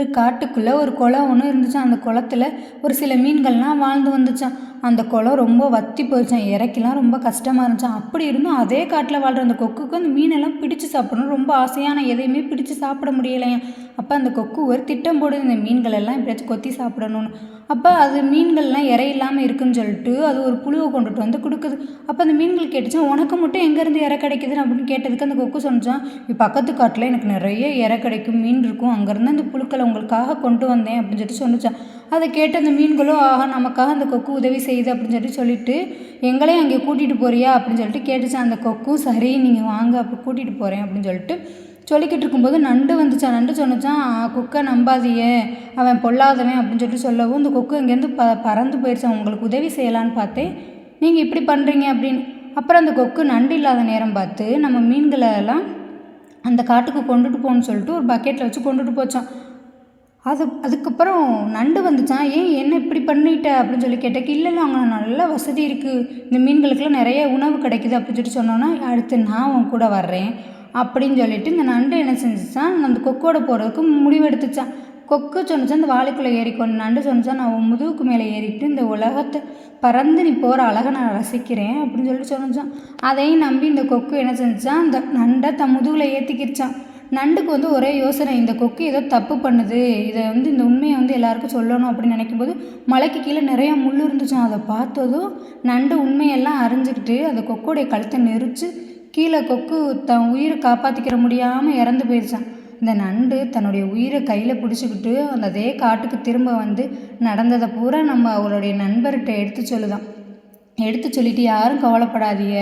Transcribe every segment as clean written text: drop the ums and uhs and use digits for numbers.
ஒரு காட்டுக்குள்ளே ஒரு குளம் ஒன்று இருந்துச்சாம். அந்த குளத்துல ஒரு சில மீன்கள்லாம் வாழ்ந்து வந்துச்சாம். அந்த குளம் ரொம்ப வற்றி போயிடுச்சாம். இறக்கிலாம் ரொம்ப கஷ்டமாக இருந்துச்சாம். அப்படி இருந்தும் அதே காட்டில் வாழ்கிற அந்த கொக்குக்கு அந்த மீனெல்லாம் பிடிச்சு சாப்பிடணும் ரொம்ப ஆசையான எதையுமே பிடிச்சு சாப்பிட முடியலையாம். அப்போ அந்த கொக்கு ஒரு திட்டம் போடுது, இந்த மீன்கள் எல்லாம் எப்படியாச்சும் கொத்தி சாப்பிடணும்னு. அப்போ அது மீன்கள்லாம் இறை இல்லாமல் இருக்குன்னு சொல்லிட்டு அது ஒரு புழுவை கொண்டுட்டு வந்து கொடுக்குது. அப்போ அந்த மீன்கள் கேட்டுச்சான், உனக்கு மட்டும் எங்கேருந்து இறை கிடைக்குதுன்னு அப்படின்னு கேட்டதுக்கு அந்த கொக்கு சொன்னிச்சான், பக்கத்து காட்டில் எனக்கு நிறைய இறை கிடைக்கும், மீன் இருக்கும், அங்கேருந்து அந்த புழுக்களை உங்களுக்காக கொண்டு வந்தேன் அப்படின்னு சொல்லிட்டு சொன்னிச்சான். அதை கேட்டு அந்த மீன்களும் ஆஹா நமக்காக அந்த கொக்கு உதவி செய்யுது அப்படின்னு சொல்லிட்டு எங்களையும் அங்கே கூட்டிகிட்டு போறியா அப்படின்னு சொல்லிட்டு கேட்டுச்சான். அந்த கொக்கும் சரி நீங்கள் வாங்க அப்போ கூட்டிகிட்டு போகிறேன் அப்படின்னு சொல்லிட்டு சொல்லிக்கிட்டு இருக்கும்போது நண்டு வந்துச்சான். நண்டு சொன்னிச்சான், கொக்கை நம்பாதியே, அவன் பொல்லாதவன் அப்படின்னு சொல்லிட்டு சொல்லவும் இந்த கொக்கு இங்கேருந்து பறந்து போயிடுச்சான். உங்களுக்கு உதவி செய்யலான்னு பார்த்தேன், நீங்கள் இப்படி பண்ணுறீங்க அப்படின்னு. அப்புறம் அந்த கொக்கு நண்டு இல்லாத நேரம் பார்த்து நம்ம மீன்களை எல்லாம் அந்த காட்டுக்கு கொண்டுட்டு போகணுன்னு சொல்லிட்டு ஒரு பக்கெட்டில் வச்சு கொண்டுட்டு போச்சான். அதுக்கப்புறம் நண்டு வந்துச்சான், ஏன் என்ன இப்படி பண்ணிட்ட அப்படின்னு சொல்லி கேட்டக்கு, இல்லை அங்கே நல்ல வசதி இருக்குது, இந்த மீன்களுக்கெல்லாம் நிறைய உணவு கிடைக்குது அப்படின்னு சொல்லிட்டு சொன்னோன்னா, அடுத்து நான் உன் கூட வர்றேன் அப்படின்னு சொல்லிட்டு இந்த நண்டு என்ன செஞ்சிச்சான், அந்த கொக்கோட போகிறதுக்கு முடிவெடுத்துச்சான். கொக்கு சொன்னிச்சான், இந்த வாழைக்குள்ளே ஏறிக்கொண்டு. நண்டு சொன்னிச்சான், நான் உன் முதுகுக்கு மேலே ஏறிட்டு இந்த உலகத்தை பறந்து நீ போகிற அழகை நான் ரசிக்கிறேன் அப்படின்னு சொல்லிட்டு சொன்னிச்சான். அதையும் நம்பி இந்த கொக்கு என்ன செஞ்சான், அந்த நண்டை தன் முதுகில் ஏற்றிக்கிடுச்சான். நண்டுக்கு ஒரே யோசனை, இந்த கொக்கு ஏதோ தப்பு பண்ணுது, இதை இந்த உண்மையை எல்லாருக்கும் சொல்லணும் அப்படின்னு நினைக்கும்போது மலைக்கு கீழே நிறையா முள் இருந்துச்சான். அதை பார்த்ததும் நண்டு உண்மையெல்லாம் அறிஞ்சிக்கிட்டு அந்த கொக்கோடைய கழுத்தை நெரிச்சு கீழே கொக்கு தன் உயிரை காப்பாற்றிக்கிற முடியாமல் இறந்து போயிடுச்சான். இந்த நண்டு தன்னுடைய உயிரை கையில் பிடிச்சிக்கிட்டு அதே காட்டுக்கு திரும்ப வந்து நடந்ததை பூரா நம்ம அவளுடைய நண்பர்கிட்ட எடுத்து சொல்லுதான். எடுத்து சொல்லிட்டு யாரும் கவலைப்படாதீங்க,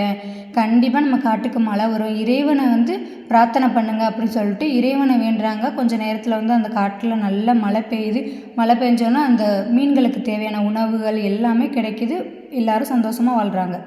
கண்டிப்பாக நம்ம காட்டுக்கு மழை வரும், இறைவனை பிரார்த்தனை பண்ணுங்க அப்படின்னு சொல்லிட்டு இறைவனை வேண்டுறாங்க. கொஞ்சம் நேரத்தில் அந்த காட்டில் நல்ல மழை பெய்யுது. மழை பெஞ்சோன்னா அந்த மீன்களுக்கு தேவையான உணவுகள் எல்லாமே கிடைக்கிது. எல்லாரும் சந்தோஷமாக வாழ்கிறாங்க.